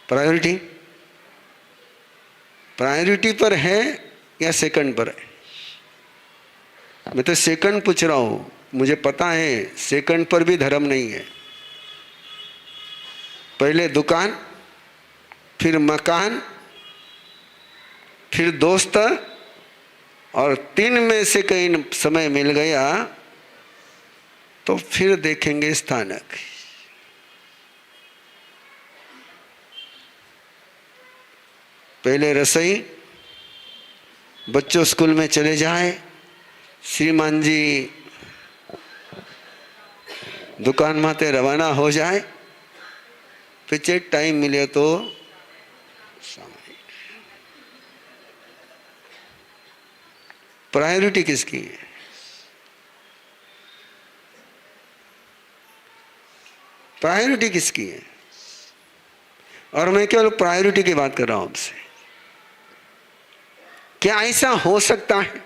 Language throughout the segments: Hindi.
प्रायोरिटी प्रायोरिटी पर है या सेकंड पर है? मैं तो सेकंड पूछ रहा हूं। मुझे पता है सेकंड पर भी धर्म नहीं है। पहले दुकान, फिर मकान, फिर दोस्त, और 3 में से कहीं समय मिल गया तो फिर देखेंगे स्थानक। पहले रसोई, बच्चों स्कूल में चले जाए, श्रीमान जी दुकान माते रवाना हो जाए, पीछे टाइम मिले तो प्रायोरिटी किसकी है? प्रायोरिटी किसकी है? और मैं केवल प्रायोरिटी की बात कर रहा हूं आपसे। क्या ऐसा हो सकता है?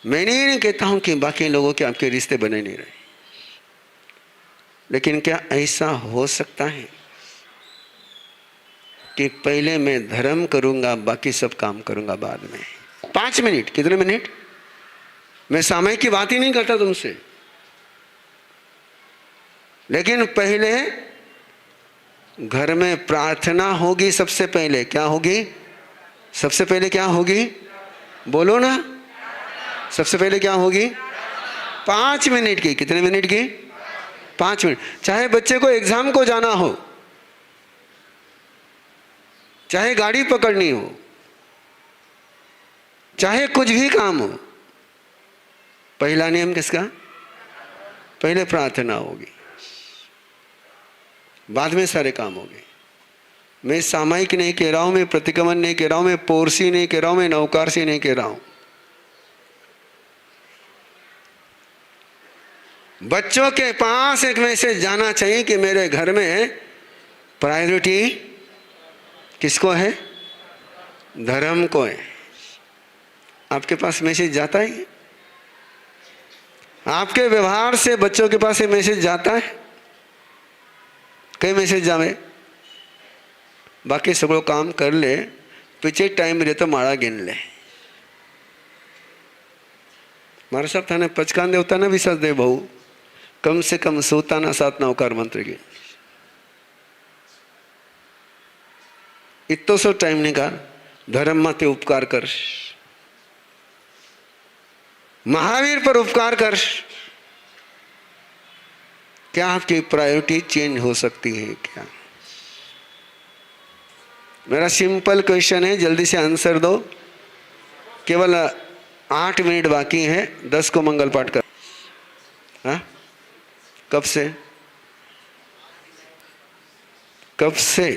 मैं नहीं कहता हूं कि बाकी लोगों के आपके रिश्ते बने नहीं रहे, लेकिन क्या ऐसा हो सकता है कि पहले मैं धर्म करूंगा, बाकी सब काम करूंगा बाद में? 5 मिनट, कितने मिनट? मैं समय की बात ही नहीं करता तुमसे, लेकिन पहले घर में प्रार्थना होगी। सबसे पहले क्या होगी? सबसे पहले क्या होगी? बोलो ना। सबसे पहले क्या होगी? 5 मिनट की। कितने मिनट की? 5 मिनट। चाहे बच्चे को एग्जाम को जाना हो, चाहे गाड़ी पकड़नी हो, चाहे कुछ भी काम हो, पहला नियम किसका? पहले प्रार्थना होगी, बाद में सारे काम होंगे। मैं सामायिक नहीं कह रहा हूं, मैं प्रतिक्रमण नहीं कह रहा हूं, मैं पोरसी नहीं कह रहा हूं, मैं नौकारसी नहीं कह रहा हूं। बच्चों के पास एक मैसेज जाना चाहिए कि मेरे घर में प्रायोरिटी किसको है? धर्म को है। आपके पास मैसेज जाता है? आपके व्यवहार से बच्चों के पास ये मैसेज जाता है? कई मैसेज जावे, बाकी सगळं काम कर ले, पीछे टाइम मिले तो माळा गिन ले। मारा साहब थाने पचकान देवता ना विश्वास दे बहु, कम से कम सूताना 7 नौकार मंत्र की। इतो सो टाइम निकाल, धर्म माते उपकार कर, महावीर पर उपकार कर। क्या आपकी प्रायोरिटी चेंज हो सकती है क्या? मेरा सिंपल क्वेश्चन है, जल्दी से आंसर दो। केवल 8 मिनट बाकी है, 10 को मंगल पाठ कर। हाँ? कब से? कब से?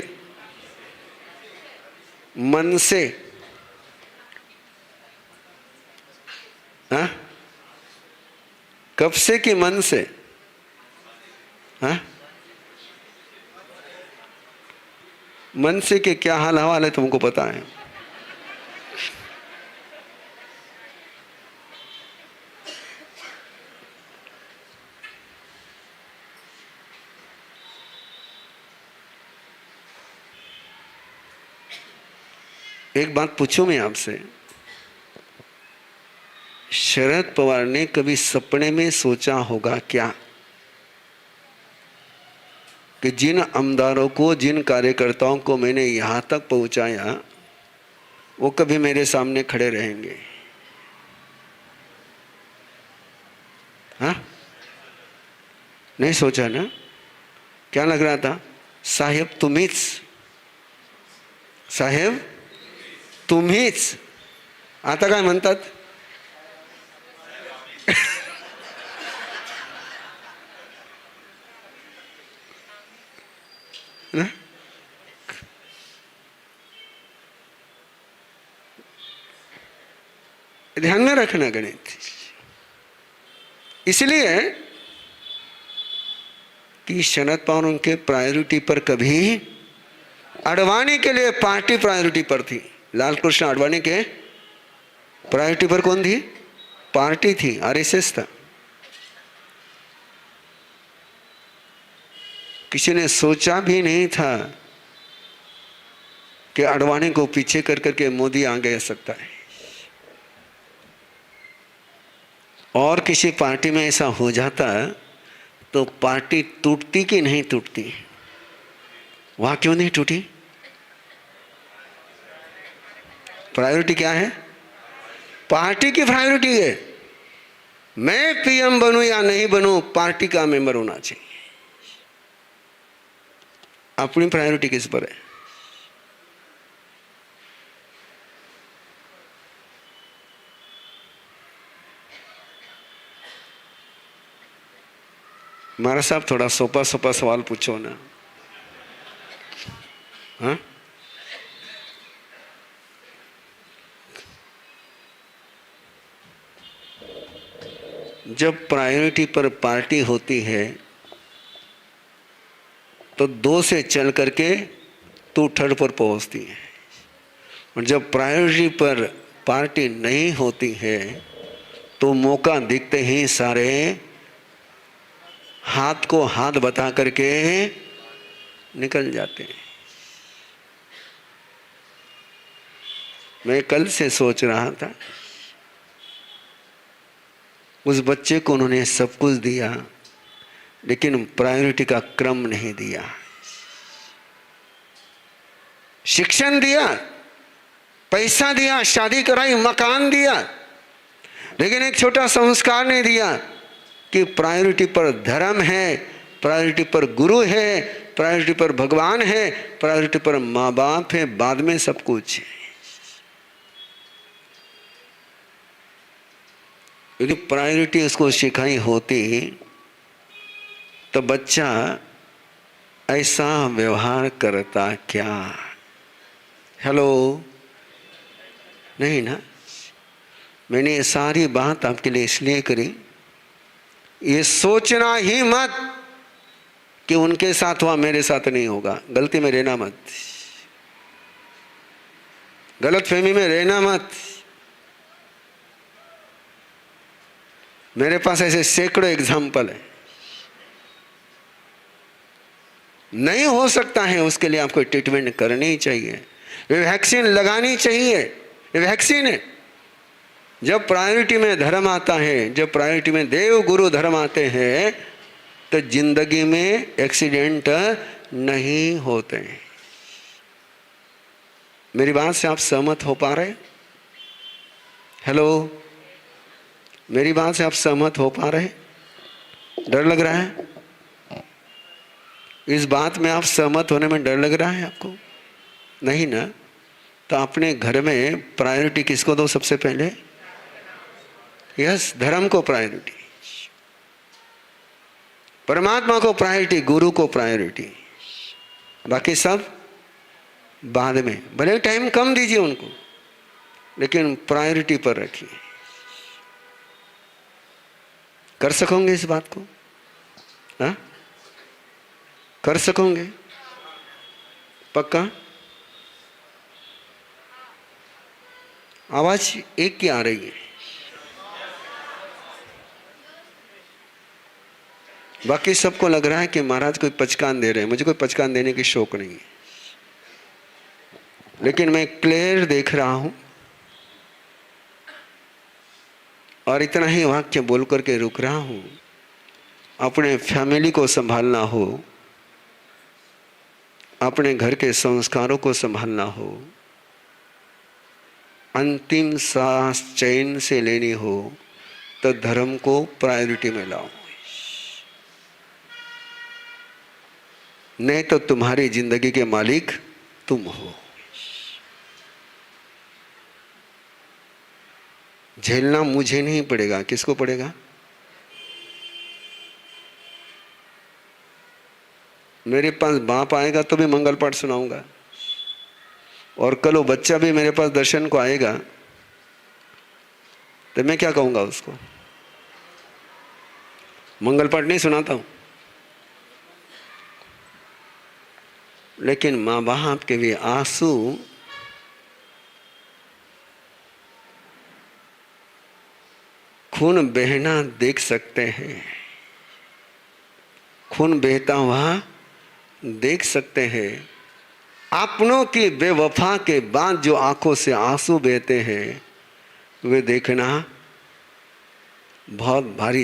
मन से? हाँ? कब से कि मन से? हाँ? मन से के क्या हाल हवाल है तुमको पता है? एक बात पूछूं मैं आपसे, शरद पवार ने कभी सपने में सोचा होगा क्या कि जिन आमदारों को, जिन कार्यकर्ताओं को मैंने यहां तक पहुंचाया, वो कभी मेरे सामने खड़े रहेंगे? हाँ? नहीं सोचा ना? क्या लग रहा था? साहेब तुम्हीच, साहेब तुम्हीच। आता काय म्हणतात? ना? ध्यान में रखना गणित। इसलिए कि शरद पवार उनके प्रायोरिटी पर कभी, आडवाणी के लिए पार्टी प्रायोरिटी पर थी। लाल कृष्ण आडवाणी के प्रायोरिटी पर कौन थी? पार्टी थी, आरएसएस था। किसी ने सोचा भी नहीं था कि अडवाणी को पीछे कर करके मोदी आगे आ सकता है। और किसी पार्टी में ऐसा हो जाता तो पार्टी टूटती कि नहीं टूटती? वहां क्यों नहीं टूटी? प्रायोरिटी क्या है? पार्टी की प्रायोरिटी है। मैं पीएम बनूं या नहीं बनूं, पार्टी का मेंबर होना चाहिए। अपनी प्रायोरिटी किस पर है? महाराज साहब थोड़ा सोपा सोपा सवाल पूछो ना। हाँ, जब प्रायोरिटी पर पार्टी होती है तो 2 से चल करके तू थर्ड पर पहुंचती है, और जब प्रायोरिटी पर पार्टी नहीं होती है तो मौका दिखते ही सारे हाथ को हाथ बता करके निकल जाते हैं। मैं कल से सोच रहा था, उस बच्चे को उन्होंने सब कुछ दिया लेकिन प्रायोरिटी का क्रम नहीं दिया। शिक्षण दिया, पैसा दिया, शादी कराई, मकान दिया, लेकिन एक छोटा संस्कार नहीं दिया कि प्रायोरिटी पर धर्म है, प्रायोरिटी पर गुरु है, प्रायोरिटी पर भगवान है, प्रायोरिटी पर माँ बाप है, बाद में सब कुछ है। यदि प्रायोरिटी उसको सिखाई होती तो बच्चा ऐसा व्यवहार करता क्या? हेलो, नहीं ना? मैंने ये सारी बात आपके लिए इसलिए करी, ये सोचना ही मत कि उनके साथ हुआ मेरे साथ नहीं होगा। गलती में रहना मत, गलत फहमी में रहना मत। मेरे पास ऐसे सैकड़ों एग्जाम्पल है। नहीं हो सकता है, उसके लिए आपको ट्रीटमेंट करनी चाहिए, वैक्सीन लगानी चाहिए। ये वैक्सीन है। जब प्रायोरिटी में धर्म आता है, जब प्रायोरिटी में देव गुरु धर्म आते हैं तो जिंदगी में एक्सीडेंट नहीं होते हैं। मेरी बात से आप सहमत हो पा रहे? हेलो, मेरी बात से आप सहमत हो पा रहे? डर लग रहा है? इस बात में आप सहमत होने में डर लग रहा है आपको? नहीं ना? तो अपने घर में प्रायोरिटी किसको दो सबसे पहले? यस, धर्म को प्रायोरिटी, परमात्मा को प्रायोरिटी, गुरु को प्रायोरिटी, बाकी सब बाद में। भले टाइम कम दीजिए उनको, लेकिन प्रायोरिटी पर रखिए। कर सकोगे इस बात को? हाँ, कर सकोगे? पक्का? आवाज एक की आ रही है, बाकी सबको लग रहा है कि महाराज कोई पचकान दे रहे हैं। मुझे कोई पचकान देने की शौक नहीं है, लेकिन मैं क्लियर देख रहा हूं और इतना ही वाक्य बोल करके रुक रहा हूं। अपने फैमिली को संभालना हो, अपने घर के संस्कारों को संभालना हो, अंतिम सांस चैन से लेनी हो तो धर्म को प्रायोरिटी में लाओ, नहीं तो तुम्हारी जिंदगी के मालिक तुम हो। झेलना मुझे नहीं पड़ेगा, किसको पड़ेगा? मेरे पास बाप आएगा तो भी मंगल पाठ सुनाऊंगा, और कल वो बच्चा भी मेरे पास दर्शन को आएगा तो मैं क्या कहूंगा उसको? मंगल पाठ नहीं सुनाता हूं, लेकिन माँ बाप के भी आंसू खून बहना देख सकते हैं, खून बहता हुआ देख सकते हैं। अपनों की बेवफा के बाद जो आंखों से आंसू बहते हैं वे देखना बहुत भारी